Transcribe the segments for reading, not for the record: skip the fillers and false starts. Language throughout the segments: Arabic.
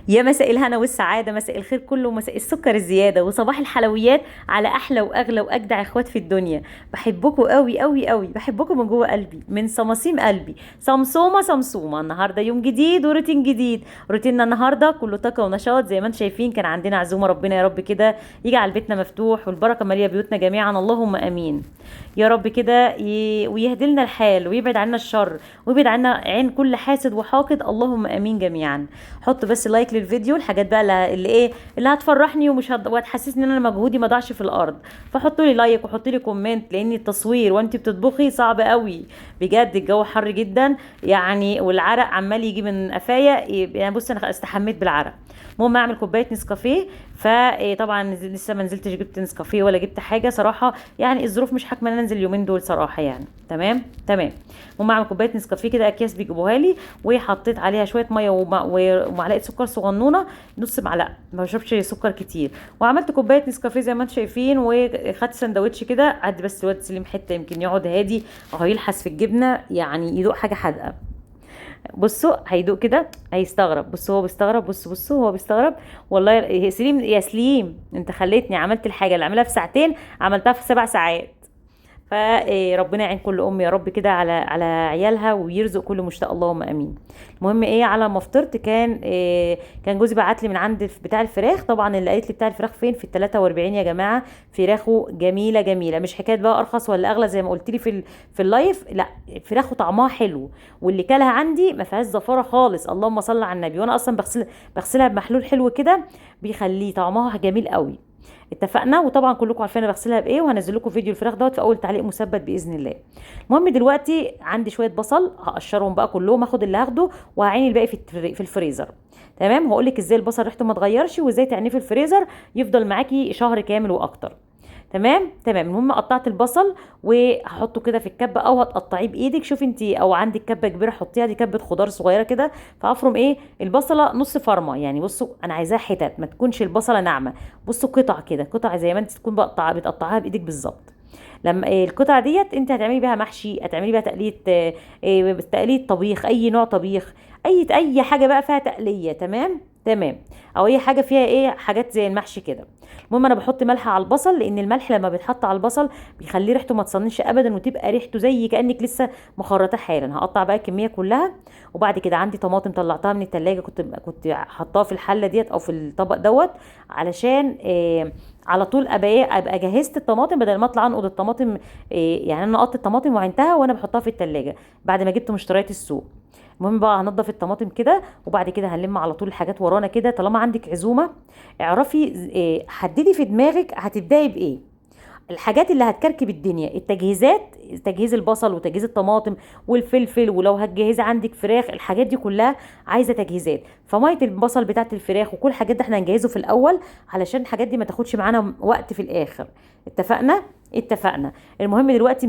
يا مساء الهنا والسعادة، مساء الخير كله، مساء السكر الزيادة وصباح الحلويات على أحلى وأغلى وأجدع إخوات في الدنيا. بحبكم قوي قوي قوي، بحبكم من جوه قلبي، من صماصيم قلبي. صمصومة صمصومة، النهاردة يوم جديد وروتين جديد. روتيننا النهاردة كله طاقة ونشاط زي ما انتم شايفين. كان عندنا عزومة، ربنا يا رب كده يجعل بيتنا مفتوح والبركة مالية بيوتنا جميعا، اللهم آمين يا رب كده. ويهدي لنا الحال ويبعد عنا الشر ويبعد عنا عين كل حاسد وحاقد، اللهم آمين جميعا. حط بس لايك للفيديو، الحاجات بقى اللي ايه اللي هتفرحني وهتحسسني ان انا مجهودي ما ضاعش في الارض. فحطوا لي لايك وحطوا لي كومنت، لان التصوير وانت بتطبخي صعب قوي بجد. الجو حر جدا يعني، والعرق عمال يجي من قفايا. يعني بص انا استحميت بالعرق. المهم اعمل كوبايه نسكافيه. فطبعا لسه ما نزلتش جبت نسكافيه ولا جبت حاجه صراحه، يعني الظروف مش حاكمه ان انا انزل اليومين دول صراحه يعني. تمام تمام. المهم اعمل كوبايه نسكافيه كده، اكياس بيجيبوها لي، وحطيت عليها شويه ميه ومعلقه سكر صغنونه، نص معلقه، ما بشربش سكر كتير. وعملت كوبايه نسكافيه زي ما انتم شايفين، وخدت سندوتش كده قد بس الواد سليم حته يمكن يقعد هادي او يلحس في الجبنه، يعني يدوق حاجه حادقه. بصوا هيدوق كده هيستغرب. بصوا هو بيستغرب، بصوا هو بيستغرب. والله يا سليم يا سليم، انت خليتني عملت الحاجه اللي عملها في ساعتين عملتها في 7 ساعات. فربنا يعين كل ام يا رب كده على عيالها، ويرزق كل مشتاق، اللهم امين. المهم على ما فطرت كان جوزي بعت لي من عند بتاع الفراخ. طبعا اللي قالت لي بتاع الفراخ فين؟ في ال 43 يا جماعه. فراخه جميله جميله، مش حكايه بقى ارخص ولا اغلى زي ما قلت لي في اللايف، لا، فراخه طعمها حلو. واللي كلها عندي ما فيهاش زفاره خالص، اللهم صل على النبي. وانا اصلا بغسلها بمحلول حلو كده، بيخليه طعمها جميل قوي. اتفقنا. وطبعا كلكم عارفين انا بغسلها بايه، وهنزل لكم فيديو الفراخ دوت في اول تعليق مثبت باذن الله. المهم دلوقتي عندي شويه بصل هقشرهم بقى كلهم، اخد اللي هاخده وهعين الباقي في الفريزر. تمام. هقول لك ازاي البصل ريحته ما تغيرش، وازاي تعينيه في الفريزر يفضل معاكي شهر كامل واكتر. تمام تمام. المهم قطعت البصل وهحطه كده في الكبه، او هتقطعيه بايدك، شوفي انت، او عندك كبه كبيره حطيها، دي كبه خضار صغيره كده. فافرم البصله نص فرمه، يعني بصوا انا عايزاها حتت، ما تكونش البصله ناعمه. بصوا قطع كده، قطع زي ما انت تكون بتقطعها بايدك بالظبط. لما القطع ديت انت هتعملي بيها محشي، هتعملي بيها تقليه، تقليه طبيخ، اي نوع طبيخ، اي حاجه بقى فيها تقليه. تمام تمام. او اي حاجه فيها حاجات زي المحشي كده. المهم انا بحط ملح على البصل، لان الملح لما بيتحط على البصل بيخليه ريحته ما تصنش ابدا، وتبقى ريحته زي كانك لسه مخرطاه حالا. هقطع بقى الكميه كلها. وبعد كده عندي طماطم طلعتها من التلاجة، كنت حطاها في الحله ديت او في الطبق دوت، علشان على طول ابقى جهزت الطماطم بدل ما اطلع انقض الطماطم. يعني انا قطت الطماطم وعينتها وانا بحطها في التلاجة بعد ما جبت مشتريات السوق. المهم بقى هنضف الطماطم كده، وبعد كده هنلم على طول الحاجات ورانا كده. طالما عندك عزومه اعرفي حددي في دماغك هتبداي بايه. الحاجات اللي هتكركب الدنيا، التجهيزات، تجهيز البصل وتجهيز الطماطم والفلفل، ولو هتجهزي عندك فراخ، الحاجات دي كلها عايزه تجهيزات. فميه البصل بتاعت الفراخ وكل الحاجات دي احنا هنجهزه في الاول، علشان الحاجات دي ما تاخدش معانا وقت في الاخر. اتفقنا اتفقنا. المهم دلوقتي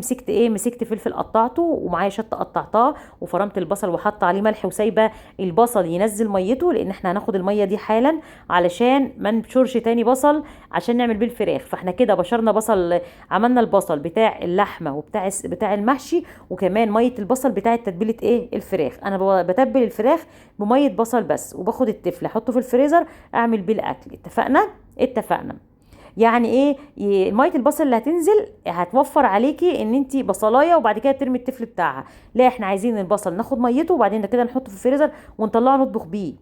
مسكت فلفل قطعته، ومعايا شطه قطعتها، وفرمت البصل وحط عليه ملح، وسايبه البصل ينزل ميته، لان احنا هناخد الميه دي حالا علشان ما نبشرش تاني بصل عشان نعمل بيه الفراخ. فاحنا كده بشرنا بصل، عملنا البصل بتاع اللحمه بتاع المحشي، وكمان ميه البصل بتاع تتبيله الفراخ. انا بتبل الفراخ بميه بصل بس، وباخد التفل احطه في الفريزر اعمل بيه الاكل. اتفقنا اتفقنا. يعني ميه البصل اللي هتنزل هتوفر عليكي ان انت بصلايه وبعد كده ترمي التفل بتاعها. لا، احنا عايزين البصل ناخد ميته وبعدين كده نحطه في الفريزر ونطلعه نطبخ بيه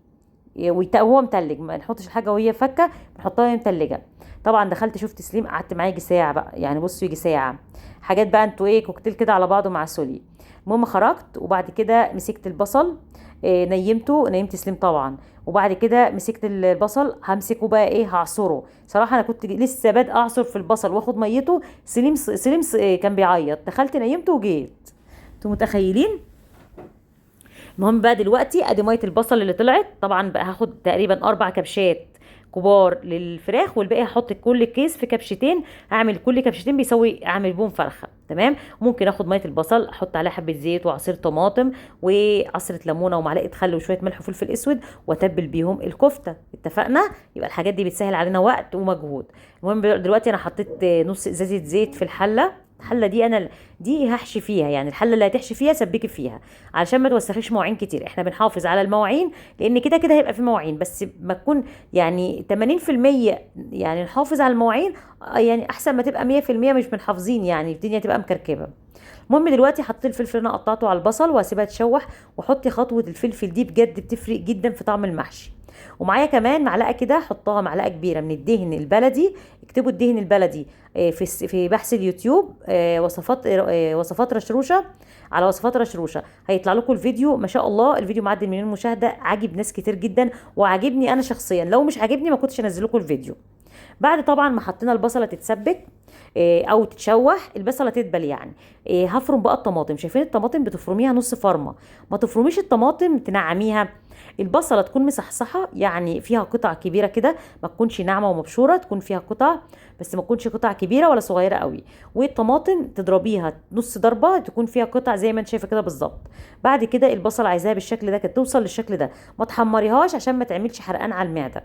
وهو متلج. ما نحطش الحاجه وهي فكه، بنحطها وهي متلجه. طبعا دخلت شفت سليم، قعدت معاه يجي ساعه بقى، يعني بصوا يجي ساعه. حاجات بقى انتوا كوكتيل كده على بعضه مع سولي. المهم خرجت، وبعد كده مسكت البصل، نيمت سليم طبعا. وبعد كده مسكت البصل همسكه بقى هعصره. صراحه انا كنت لسه بادئه اعصر في البصل واخد ميته. سليم كان بيعيط، دخلت نيمته وجيت. انتوا متخيلين؟ المهم بقى دلوقتي ادي ميه البصل اللي طلعت. طبعا بقى هاخد تقريبا 4 كبشات كبار للفراخ، والباقي هحط كل كيس في كبشتين. اعمل كل كبشتين بيسوي اعمل بهم فرخه. تمام. ممكن اخد ميه البصل احط عليها حبه زيت وعصير طماطم وعصره ليمونه ومعلقه خل وشويه ملح وفلفل اسود، واتبل بيهم الكفته. اتفقنا. يبقى الحاجات دي بتسهل علينا وقت ومجهود. المهم دلوقتي انا حطيت نص ازازه زيت في الحله، الحله دي انا دي هحشي فيها، يعني الحله اللي هتحشي فيها سبكي فيها علشان ما توسخيش مواعين كتير. احنا بنحافظ على المواعين لان كده كده هيبقى في مواعين، بس ما تكون يعني 80%، يعني نحافظ على المواعين يعني احسن ما تبقى 100% مش بنحافظين، يعني الدنيا تبقى مكركبه. المهم دلوقتي حطيت الفلفل اللي انا قطعته على البصل وهسيبها تشوح، وحطي خطوه الفلفل دي بجد بتفرق جدا في طعم المحشي. ومعايا كمان معلقه كده، حطها معلقه كبيره من الدهن البلدي. اكتبوا الدهن البلدي في بحث اليوتيوب، وصفات رشروشه، على وصفات رشروشه هيطلع لكم الفيديو. ما شاء الله الفيديو معدي المليون مشاهده، عاجب ناس كتير جدا وعاجبني انا شخصيا، لو مش عاجبني ما كنتش انزل لكم الفيديو. بعد طبعا ما حطينا البصله تتسبك او تتشوح، البصله تدبل يعني، هفرم بقى الطماطم. شايفين الطماطم بتفرميها نص فرمه، ما تفرميش الطماطم تنعميها. البصله تكون مصحصحه يعني فيها قطع كبيره كده، ما تكونش ناعمه ومبشوره، تكون فيها قطع بس ما تكونش قطع كبيره ولا صغيره قوي. والطماطم تضربيها نص ضربه تكون فيها قطع زي ما انت شايفه كده بالظبط. بعد كده البصله عايزاها بالشكل ده، كانت توصل للشكل ده، ما تحمريهاش عشان ما تعملش حرقان على المعده.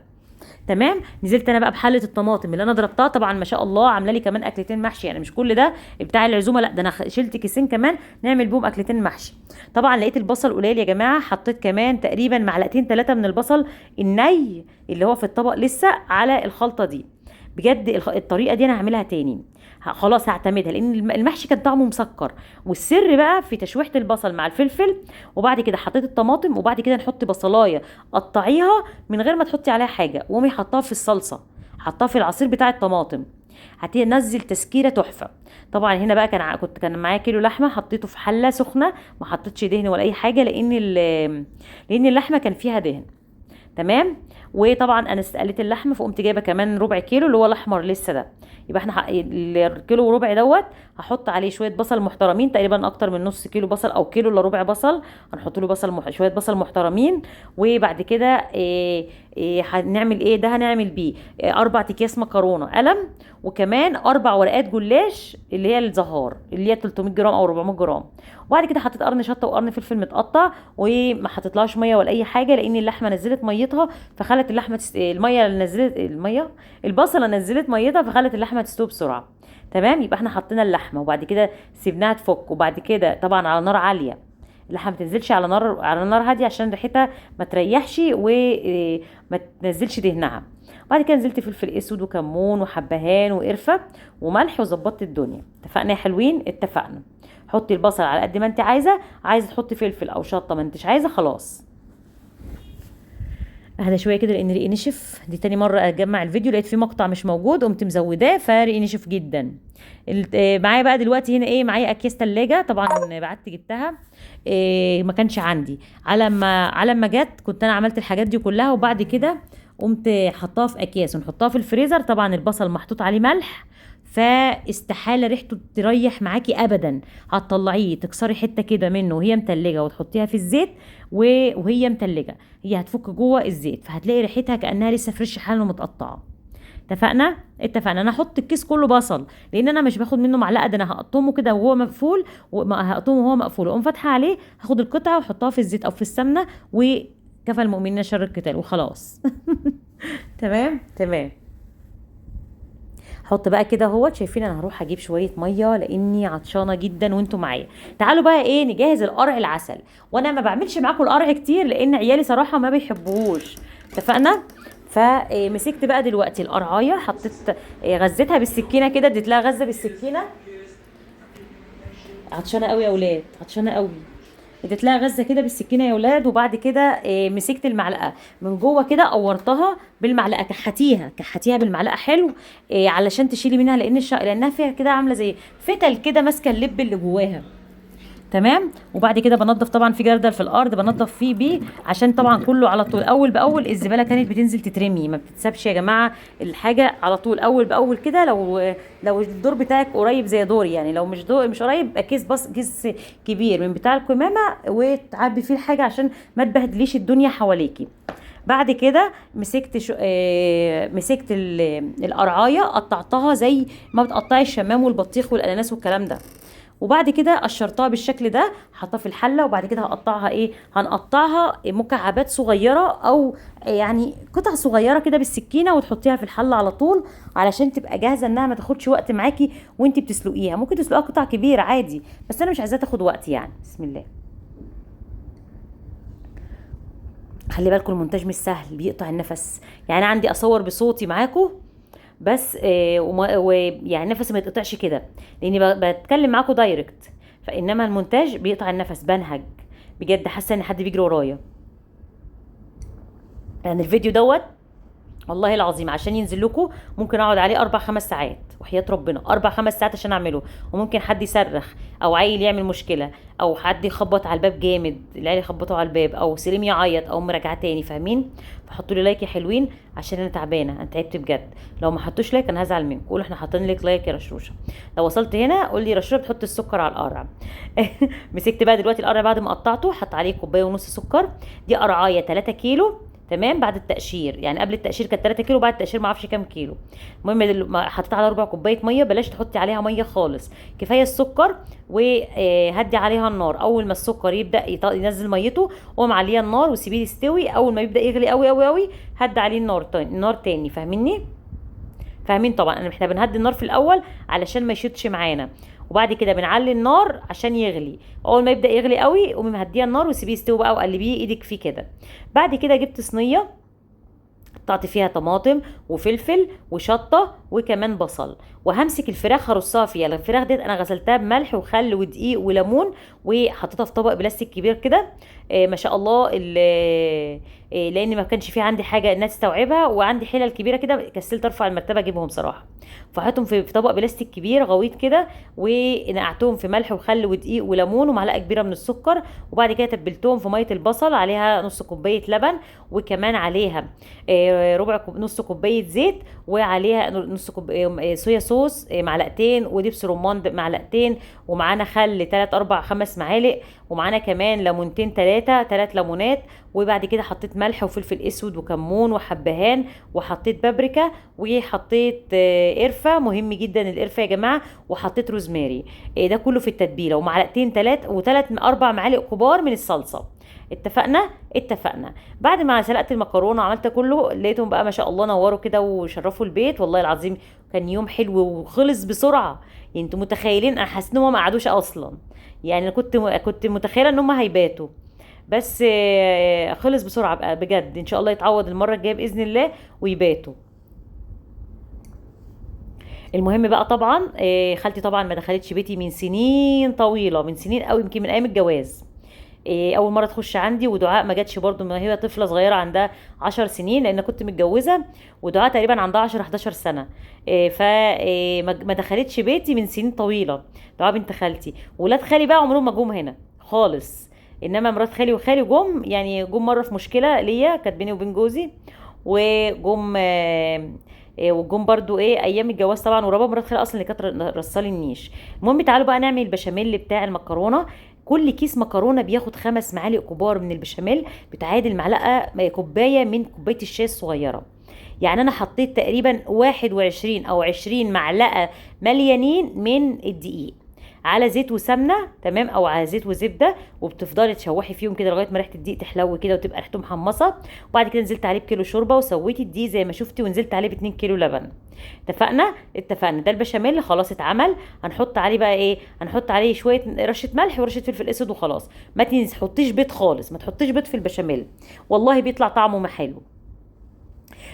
تمام. نزلت انا بقى بحله الطماطم اللي انا ضربتها، طبعا ما شاء الله عامله لي كمان اكلتين محشي، يعني مش كل ده بتاع العزومه، لا ده انا شلت كيسين كمان نعمل بيهم اكلتين محشي. طبعا لقيت البصل قليل يا جماعه، حطيت كمان تقريبا معلقتين 3 من البصل الني اللي هو في الطبق لسه على الخلطه دي. بجد الطريقه دي انا هعملها تاني، خلاص هعتمدها لان المحشي كان طعمه مسكر. والسر بقى في تشويحه البصل مع الفلفل، وبعد كده حطيت الطماطم، وبعد كده نحط بصلايه قطعيها من غير ما تحطي عليها حاجه، وقومي حطها في الصلصه، حطها في العصير بتاع الطماطم، هتنزل تسكيره تحفه. طبعا هنا بقى كان معايا كيلو لحمه، حطيته في حله سخنه، ما حطيتش دهن ولا اي حاجه لان اللحمه كان فيها دهن. تمام. وطبعا انا استقلت اللحمه، فقمت جايبه كمان ربع كيلو اللي هو الاحمر لسه ده. يبقى احنا الكيلو وربع دوت هحط عليه شويه بصل محترمين، تقريبا اكتر من نص كيلو بصل او كيلو الا ربع بصل، هنحط له شويه بصل محترمين. وبعد كده هنعمل ايه ده، هنعمل بيه 4 اكياس مكرونه قلم، وكمان 4 ورقات جلاش اللي هي الزهار اللي هي 300 جرام او 400 جرام. وبعد كده حطيت قرن شطه وقرن فلفل متقطع، وما حطيتلهاش ميه ولا اي حاجه لان اللحمه نزلت ميتها، فخلت اللحمه الميه اللي نزلت البصله نزلت ميتها، فخلت اللحمه تستوي بسرعه. تمام. يبقى احنا حطينا اللحمه وبعد كده سيبناها تفك، وبعد كده طبعا على نار عاليه، اللحمه ما تنزلش على نار هاديه عشان ريحتها ما تريحش وما تنزلش دهنها. بعد كده نزلت فلفل اسود وكمون وحبهان وقرفه وملح وظبطت الدنيا. اتفقنا يا حلوين؟ اتفقنا. حطي البصل على قد ما انت عايزه تحطي فلفل او شطه، ما انتش عايزه خلاص. اهدى شويه كده لان ريقي نشف، دي تاني مره اجمع الفيديو لقيت فيه مقطع مش موجود، قمت مزوداه فريقي نشف جدا. معايا بقى دلوقتي هنا ايه، معايا اكياس تلاجة، طبعا بعت جبتها ما كانش عندي، على ما جت كنت انا عملت الحاجات دي كلها، وبعد كده قمت حطاها في اكياس ونحطها في الفريزر. طبعا البصل محطوط عليه ملح، فاستحاله ريحته تريح معاكي ابدا. هتطلعيه تكسري حته كده منه وهي متلجه وتحطيها في الزيت، وهي متلجه هي هتفك جوه الزيت، فهتلاقي ريحتها كانها لسه فريش حالا ومتقطعه. اتفقنا. انا هحط الكيس كله بصل لان انا مش باخد منه معلقه، ده انا هقطمه كده وهو مقفول، هقطمه وهو مقفول واقوم فاتحه عليه، هاخد القطعه واحطها في الزيت او في السمنه، وكفى المؤمنين شر القتال وخلاص. تمام. حط بقى كده اهوت. شايفين انا هروح اجيب شويه ميه لاني عطشانه جدا وانتوا معايا. تعالوا بقى ايه نجهز القرع العسل، وانا ما بعملش معاكم القرع كتير لان عيالي صراحه ما بيحبوهوش. اتفقنا. فمسكت بقى دلوقتي القرعايه، حطيت غزيتها بالسكينه كده، اديت لها غزه بالسكينه. عطشانه قوي يا اولاد، عطشانه قوي. اديت لها غزه كده بالسكينه يا اولاد، وبعد كده مسكت المعلقه من جوه كده، قورتها بالمعلقه، كحتيها بالمعلقه حلو علشان تشيلي منها لانها فيها كده عامله زي فتل كده ماسكه اللب اللي جواها. تمام. وبعد كده بنضف، طبعا في جردل في الارض بنضف فيه بيه عشان طبعا كله على طول اول باول. الزباله كانت بتنزل تترمي، ما بتتسابش يا جماعه الحاجه على طول اول باول كده. لو الدور بتاعك قريب زي دوري، يعني لو مش قريب يبقى كيس كبير من بتاع القمامه وتعبي فيه الحاجه عشان ما تبهدليش الدنيا حواليكي. بعد كده مسكت القرعايه، قطعتها زي ما بتقطعي الشمام والبطيخ والاناناس والكلام ده، وبعد كده قشرتها بالشكل ده، حطها في الحله، وبعد كده هقطعها ايه، هنقطعها مكعبات صغيره، او يعني قطع صغيره كده بالسكينه، وتحطيها في الحله على طول علشان تبقى جاهزه انها ما تاخدش وقت معاكي وانت بتسلقيها. ممكن تسلقيها قطع كبيره عادي، بس انا مش عايزاها تاخد وقت يعني. بسم الله. خلي بالكم المونتاج مش سهل، بيقطع النفس. يعني أنا عندي اصور بصوتي معاكم بس ويعني نفسي ما يتقطعش كده، لاني بتكلم معاكم دايركت، فانما المونتاج بيقطع النفس، بنهج بجد، حاسه ان حد بيجري ورايا. يعني الفيديو دوت والله العظيم عشان ينزل لكم ممكن اقعد عليه 4 5 ساعات، وحياة ربنا 4 5 ساعات عشان اعمله. وممكن حد يصرخ، او عيل يعمل مشكله، او حد يخبط على الباب جامد، العيال يخبطوا على الباب، او سليم يعيط، او مراجعه تاني، فاهمين؟ فحطوا لي لايك يا حلوين عشان انا تعبانه، انا تعبت بجد. لو ما حطوش لايك انا هزعل منكم. قولوا احنا حاطين لك لايك يا رشروشه. لو وصلت هنا قول لي رشروشه بتحط السكر على القرع. مسكت بقى دلوقتي القرع بعد ما قطعته، حط عليه كوبايه ونص سكر. دي قرعايه 3 كيلو تمام، بعد التقشير. يعني قبل التقشير كانت 3 كيلو، بعد التقشير ما اعرفش كام كيلو. المهم حطيت على ربع كوبايه ميه، بلاش تحطي عليها ميه خالص، كفايه السكر. وهدي عليها النار، اول ما السكر يبدا ينزل ميته قوم عليها النار وسيبيه يستوي. اول ما يبدا يغلي قوي قوي قوي هدي عليه النار تاني، فاهميني؟ فاهمين طبعا. احنا بنهدي النار في الاول علشان ما يشطش معانا، وبعد كده بنعلي النار عشان يغلي. اول ما يبدا يغلي قوي قومي مهديه النار وسيبيه يستوي بقى، وقلبيه ايدك فيه كده. بعد كده جبت صينيه، قطعت فيها طماطم وفلفل وشطه وكمان بصل، وهمسك الفراخ هرصها فيها. الفراخ ديت انا غسلتها بملح وخل ودقيق وليمون، وحطيتها في طبق بلاستيك كبير كده. ما شاء الله لان ما كانش في عندي حاجه انها تستوعبها، وعندي حلل كبيره كده كسلت ارفع المرتبه اجيبهم صراحه. فحطيتهم في طبق بلاستيك كبير غويط كده، ونقعتهم في ملح وخل ودقيق وليمون ومعلقه كبيره من السكر. وبعد كده تبلتهم في ميه البصل، عليها نص كوبايه لبن، وكمان عليها نص كوبايه زيت، وعليها نص كوبايه صويا صوص معلقتين، ودبس رمان معلقتين، ومعانا خل 3 4 5 معالق، ومعانا كمان ليمونتين 3 ليمونات. وبعد كده حطيت ملح وفلفل اسود وكمون وحبهان، وحطيت بابريكا، وحطيت قرفه، مهم جدا القرفه يا جماعه، وحطيت روزماري. ده كله في التتبيله، ومعلقتين 4 معالق كبار من الصلصه. اتفقنا. بعد ما سلقت المكرونه وعملت كله، لقيتهم بقى ما شاء الله نوروا كده وشرفوا البيت. والله العظيم كان يوم حلو وخلص بسرعه. يعني انتوا متخيلين، انا حاسه ان هم ما قعدوش اصلا. يعني انا كنت متخيله ان هم هيباتوا، بس خلص بسرعه بقى بجد. ان شاء الله يتعوض المره الجايه باذن الله ويباتوا. المهم بقى طبعا خالتي طبعا ما دخلتش بيتي من سنين طويله، من سنين قوي، يمكن من ايام الجواز. اول مره تخش عندي، ودعاء ما جاتش برضو، ما هي طفله صغيره عندها 10 سنين، لان كنت متجوزه، ودعاء تقريبا عندها 10 11 سنه. فما دخلتش بيتي من سنين طويله. دعاء بنت خالتي. ولاد خالي بقى عمرهم ما جم هنا خالص، انما مرات خالي وخالي جم. يعني جم مره في مشكله ليا كانت بيني وبين جوزي، وجم وجم برضو ايام الجواز طبعا، وربا مرات خالي اصلا اللي كانت رصالي النيش. المهم تعالوا بقى نعمل البشاميل بتاع المكرونه. كل كيس مكرونه بياخد 5 معالق كبار من البشاميل، بتعادل معلقه كوبايه من كوبايه الشاي الصغيره. يعني انا حطيت تقريبا 21 او 20 معلقه مليانين من الدقيق على زيت وسمنه، تمام، او على زيت وزبده، وبتفضلي تشوحي فيهم كده لغايه ما ريحه الدقيق تحلو كده وتبقى ريحته محمصه. وبعد كده نزلت عليه بكيلو شوربه، وسويت الدقيق زي ما شفتي، ونزلت عليه ب2 كيلو لبن. اتفقنا. ده البشاميل خلاص اتعمل. هنحط عليه بقى هنحط عليه شويه رشه ملح ورشه فلفل اسود وخلاص. ما تحطيش بيض خالص، ما تحطيش بيض في البشاميل، والله بيطلع طعمه ما حلو.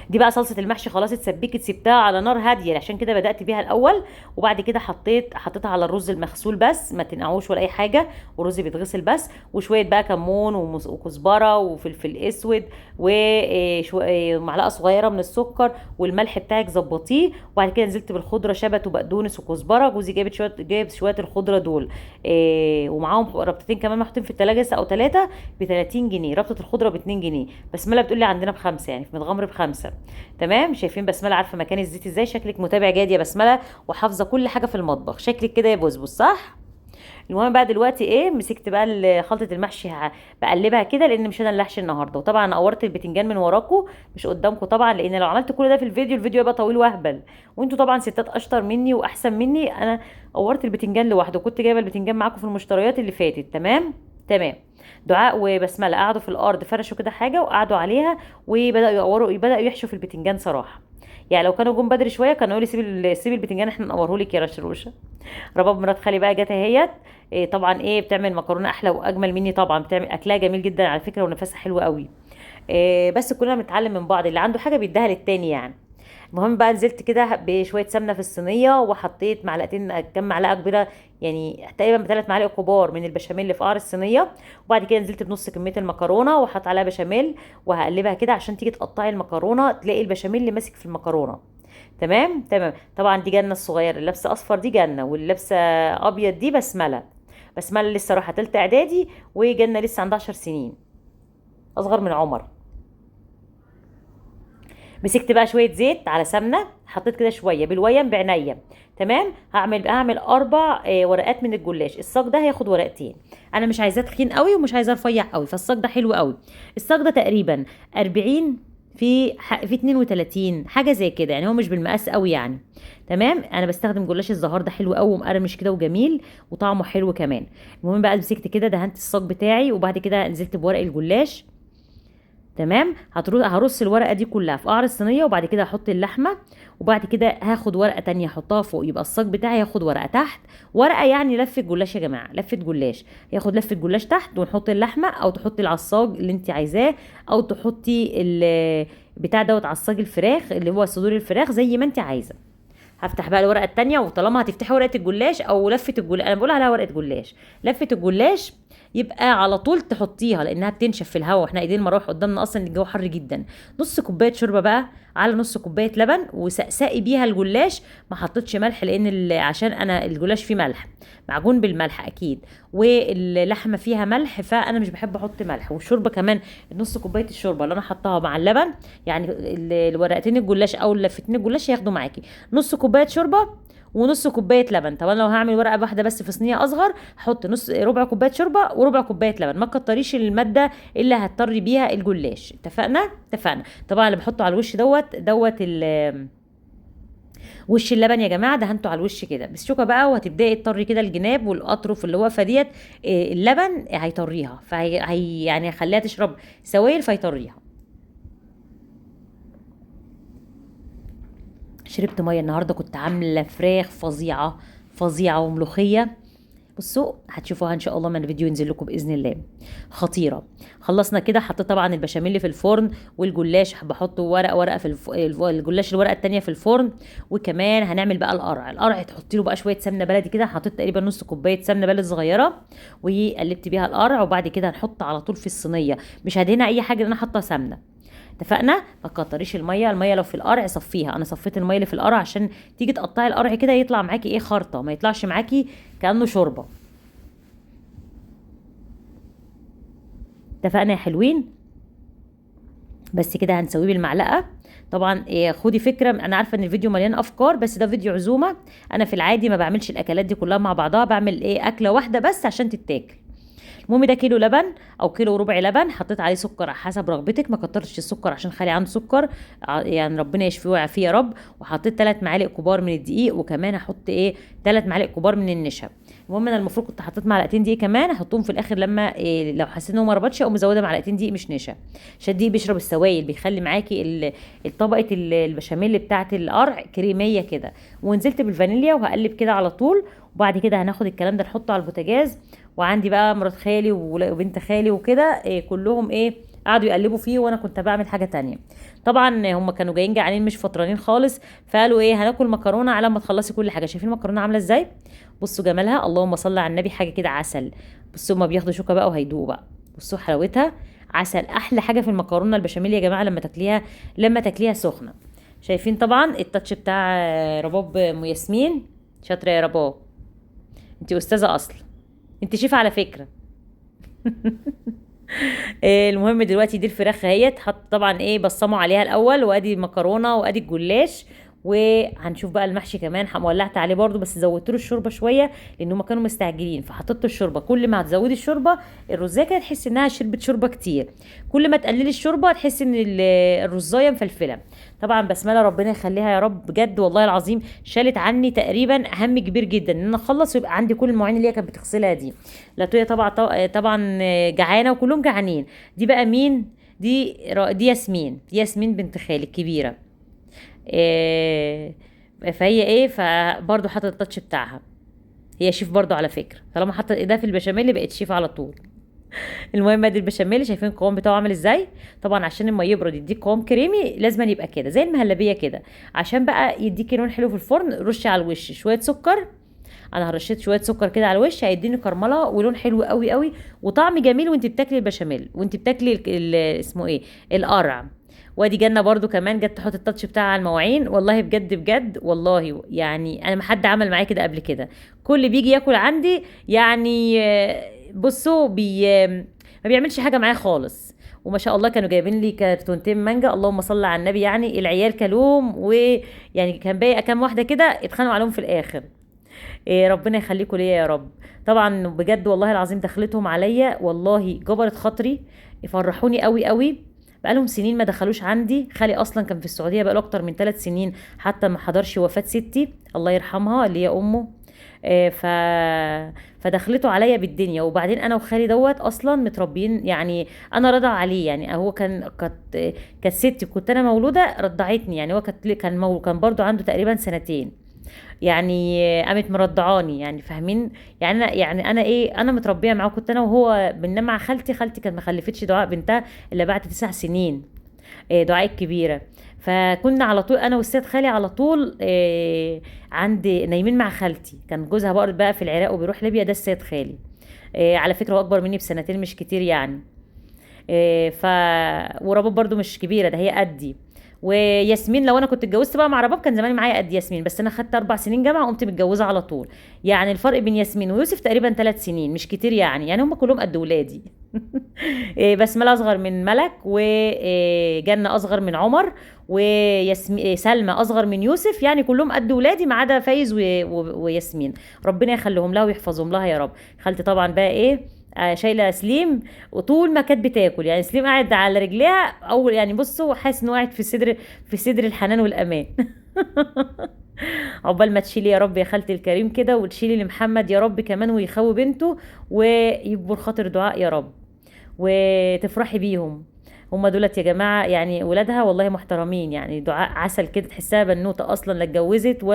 دي بقى صلصه المحشي خلاص اتسبكت، سبتها على نار هاديه، عشان كده بدات بيها الاول. وبعد كده حطيتها على الرز المغسول بس، ما تنقعوش ولا اي حاجه، والرز بيتغسل بس. وشويه بقى كمون وكزبره وفلفل اسود، ومعلقه صغيره من السكر، والملح بتاعك ظبطيه. وبعد كده نزلت بالخضره، شبت وبقدونس وكزبره. جوزي جايب شويه الخضره دول، ومعاهم ربطتين كمان محطوطين في التلاجة او 3 ب 30 جنيه. ربطه الخضره ب 2 جنيه. بسمله بتقول لي عندنا ب5، يعني في متغمر ب5. تمام. شايفين بسمله عارفه مكان الزيت ازاي؟ شكلك متابع جاد يا بسمله، وحافظه كل حاجه في المطبخ، شكلك كده يا بسبس، صح؟ المهم بقى دلوقتي ايه، مسكت بقى خلطه المحشي بقلبها كده، لان مش انا اللي هحشي النهارده. وطبعا انا قورت البتنجان من وراكم مش قدامكم طبعا، لان لو عملت كل ده في الفيديو، الفيديو يبقى طويل واهبل، وانتوا طبعا ستات اشطر مني واحسن مني. انا قورت البتنجان لوحده، كنت جايبه البتنجان معاكم في المشتريات اللي فاتت. تمام تمام. دعاء وبسمله قعدوا في الارض، فرشوا كده حاجه وقعدوا عليها، وبداوا يقوروا، بداوا يحشوا في البتنجان صراحه. يعني لو كانوا جم بدري شويه كانوا يقولوا لي سيبي البتنجان احنا نقوره لك يا رشروشه. رباب مرات خالي بقى جت اهيت. إيه طبعا ايه، بتعمل مكرونه احلى واجمل مني طبعا، بتعمل اكلها جميل جدا على فكره، ونفسها حلوه قوي. إيه بس كلنا بنتعلم من بعض، اللي عنده حاجه بيديها للتاني يعني. المهم بقى نزلت كده بشويه سمنه في الصينيه، وحطيت معلقتين، كام معلقه كبيره، يعني تقريبا بثلاث معالق كبار من البشاميل اللي في قعر الصينيه. وبعد كده نزلت بنص كميه المكرونه وحط عليها بشاميل، وهقلبها كده عشان تيجي تقطعي المكرونه تلاقي البشاميل اللي ماسك في المكرونه. تمام تمام. طبعا دي جنه الصغيره اللي لابسه اصفر دي جنه، واللي لابسه ابيض دي بسمله. بسمله لسه رايحه تالته اعدادي، وجنه لسه عندها 10 سنين، اصغر من عمر. مسكت بقى شويه زيت على سمنه، حطيت كده شويه بالويم بعينيا. تمام. هعمل اربع ورقات من الجلاش. الصاج ده هياخد ورقتين، انا مش عايزاه تخين قوي ومش عايزاه رفيع قوي، فالصاج ده حلو قوي. الصاج ده تقريبا 40 في 32 حاجه زي كده، يعني هو مش بالمقاس قوي يعني. تمام. انا بستخدم جلاش الزهار ده، حلو قوي ومقرمش كده وجميل وطعمه حلو كمان. المهم بقى مسكت كده دهنت الصاج بتاعي، وبعد كده نزلت بورق الجلاش. تمام. هرص الورقه دي كلها في قعر الصينيه، وبعد كده هحط اللحمه، وبعد كده هاخد ورقه تانية احطها فوق، يبقى الصاج بتاعي هاخد ورقه تحت. ورقه يعني لفه جلاش يا جماعه، لفه جلاش. ياخد لفه جلاش تحت، ونحط اللحمه، او تحطي العصاج اللي انت عايزاه، او تحطي بتاع دوت عصاج الفراخ اللي هو صدور الفراخ زي ما انت عايزه. هفتح بقى الورقه التانية، وطالما هتفتحي ورقه الجلاش او لفه الجلاش، انا بقول عليها ورقه جلاش، لفه الجلاش، يبقى على طول تحطيها لانها بتنشف في الهواء، واحنا ايدين مراوح قدامنا اصلا الجو حر جدا. نص كوبايه شوربه بقى على نص كوبايه لبن، وسقسقي بيها الجلاش. ما حطيتش ملح لان عشان انا الجلاش فيه ملح، معجون بالملح اكيد، واللحمه فيها ملح، فانا مش بحب احط ملح. والشوربه كمان، نص كوبايه الشوربه اللي انا حطاها مع اللبن، يعني الورقتين الجلاش او لفتين الجلاش ياخدوا معاكي نص كوبايه شوربه ونص كوبايه لبن. طب انا لو هعمل ورقه واحده بس في صينيه اصغر، حط ربع كوبايه شوربه وربع كوبايه لبن، ما تكتريش الماده اللي هتطري بيها الجلاش. اتفقنا اتفقنا. طبعا اللي بحطه على الوش دوت وش اللبن يا جماعه، دهنته على الوش كده بالشوكه بقى، وهتبداي تطري كده الجناب والاطرف اللي واقفه ديت. اللبن هيطريها، يعني هيخليها تشرب سوائل فيطريها. شربت ميه النهارده، كنت عامله فراخ فظيعه فظيعه وملوخيه. بصوا هتشوفوها ان شاء الله من الفيديو ينزل لكم باذن الله، خطيره. خلصنا كده، حطيت طبعا البشاميل في الفرن، والجلاش بحطه ورقه ورقه في الجلاش الورقه التانية في الفرن. وكمان هنعمل بقى القرع تحطي له بقى شويه سمنه بلدي كده، حطيت تقريبا نص كوبايه سمنه بلدي صغيره، وقلبت بيها القرع. وبعد كده هنحط على طول في الصينيه، مش هدهنها اي حاجه لان انا حاطه سمنه. اتفقنا. ما تكتريش الميه لو في القرع صفيها، انا صفيت الميه اللي في القرع عشان تيجي تقطعي القرع كده يطلع معاكي ايه، خرطه، ما يطلعش معاكي كانه شوربه. اتفقنا يا حلوين. بس كده هنسويه بالمعلقه. طبعا إيه، خدي فكره، انا عارفه ان الفيديو مليان افكار، بس ده فيديو عزومه. انا في العادي ما بعملش الاكلات دي كلها مع بعضها، بعمل ايه اكله واحده بس عشان تتاكل. المهم ده كيلو لبن او كيلو وربع لبن، حطيت عليه سكر حسب رغبتك، ما كترتش السكر عشان خالي عنده سكر، يعني ربنا يشفيه ويعافيه يا رب. وحطيت 3 معالق كبار من الدقيق، وكمان هحط ايه 3 معالق كبار من النشا. المهم انا المفروض كنت حطيت معلقتين دقيق كمان، احطهم في الاخر لما إيه لو حسيت ان هو ما ربطش، اقوم مزوده معلقتين دقيق مش نشا، عشان الدقيق بيشرب السوائل، بيخلي معاكي الطبقه البشاميل بتاعه القرع كريميه كده. ونزلت بالفانيليا وهقلب كده على طول. وبعد كده هناخد الكلام ده نحطه على البوتاجاز. وعندي بقى مرات خالي وبنت خالي وكده إيه كلهم ايه قعدوا يقلبوا فيه، وانا كنت بعمل حاجه تانية. طبعا هم كانوا جايين جعانين مش فطرانين خالص، فقالوا ايه هناكل مكرونه على ما تخلصي كل حاجه. شايفين المكرونه عامله ازاي؟ بصوا جمالها، اللهم صل على النبي، حاجه كده عسل. بصوا هما بياخدوا شوكه بقى وهيدوقوا بقى. بصوا حلاوتها، عسل. احلى حاجه في المكرونه البشاميل يا جماعه لما تاكليها سخنه. شايفين طبعا التاتش بتاع رباب ام ياسمين. شاطره يا رباب، انت استاذه اصلا، انت شيف على فكره. المهم دلوقتي دي الفراخ اهيت، حط طبعا ايه بصموا عليها الاول، وادي المكرونه وادي الجلاش، وهنشوف بقى المحشي كمان ولعت عليه برضو، بس زودت له الشوربه شويه لان هم كانوا مستعجلين، فحطيت له الشوربه. كل ما هتزودي الشوربه الرزايه كده تحس انها شربت شوربه كتير، كل ما تقللي الشوربه تحس ان الرزايه مفلفله. طبعا بسمله ربنا يخليها يا رب، بجد والله العظيم شالت عني تقريبا هم كبير جدا ان انا اخلص ويبقى عندي كل المواعين اللي هي كانت بتغسلها دي. لاتويا طبعا جعانه وكلهم جعانين. دي بقى مين؟ دي ياسمين، دي ياسمين بنت خالي الكبيره. إيه، فهي ايه، فبرضه حاطه التاتش بتاعها. هي شيف برضه على فكره، طالما حاطه ايدها في البشاميل بقت شيف على طول. المهم ادي البشاميل، شايفين القوام بتاعه عامل ازاي؟ طبعا عشان لما يبرد يديك قوام كريمي لازم يبقى كده زي المهلبيه كده. عشان بقى يديكي لون حلو في الفرن رشي على الوش شويه سكر. انا رشيت شويه سكر كده على الوش هيديني كرمله ولون حلو قوي قوي وطعم جميل وانت بتاكلي البشاميل وانت بتاكلي اسمه ايه، القرع. وادي جنة برضو كمان جت تحط التاتش بتاعها على المواعين. والله بجد بجد والله يعني انا ما حد عمل معايا كده قبل كده. كل بيجي ياكل عندي يعني بصوا ما بيعملش حاجه معايا خالص. وما شاء الله كانوا جايبين لي كرتونتين مانجا، اللهم صل على النبي، يعني العيال كلوم، ويعني كان باقي كام واحده كده اتخانقوا عليهم في الاخر. إيه، ربنا يخليكم ليا يا رب. طبعا بجد والله العظيم دخلتهم عليا والله جبرت خاطري، يفرحوني قوي قوي. بقالهم سنين ما دخلوش عندي. خالي اصلا كان في السعوديه بقاله اكتر من 3 سنين حتى ما حضرش وفاه ستي الله يرحمها اللي هي امه. إيه فدخلته عليا بالدنيا. وبعدين انا وخالي دوت اصلا متربيين، يعني انا رضع عليه، يعني هو كانت ستي كنت انا مولوده رضعتني، يعني هو كان برضو عنده تقريبا سنتين، يعني قامت مرضعاني، يعني فاهمين؟ يعني انا ايه، انا متربيه معاه، كنت انا وهو بننام مع خالتي. خالتي كانت ما خلفتش دعاء بنتها الا بعد 9 سنين، دعاء الكبيره. فكنا على طول انا والسيد خالي على طول عند نايمين مع خالتي. كان جوزها بقى في العراق وبيروح ليبيا، ده السيد خالي. على فكره هو اكبر مني بسنتين مش كتير يعني. إيه ف ورباب برضو مش كبيره، ده هي قدي. وياسمين لو انا كنت اتجوزت بقى مع رباب كان زماني معايا قد ياسمين، بس انا خدت 4 سنين جامعه وقمت متجوزه على طول. يعني الفرق بين ياسمين ويوسف تقريبا 3 سنين مش كتير يعني هم كلهم قد ولادي. بسمله اصغر من ملك، وجنه اصغر من عمر، وياسمين سلمى اصغر من يوسف، يعني كلهم قد ولادي ما عدا فايز وياسمين. ربنا يخليهم لها ويحفظهم لها يا رب. خالتي طبعا بقى ايه، شايله سليم وطول ما كانت بتاكل، يعني سليم قاعد على رجليها، او يعني بصوا حاسس انه قاعد في صدر الحنان والامان. عقبال ما تشيلي يا رب يا خالتي الكريم كده، وتشيلي لمحمد يا رب كمان ويخوي بنته ويكبر خاطر دعاء يا رب، وتفرحي بيهم. هما دولت يا جماعه يعني ولادها والله محترمين، يعني دعاء عسل كده، تحسها بنوته اصلا لا اتجوزت ولا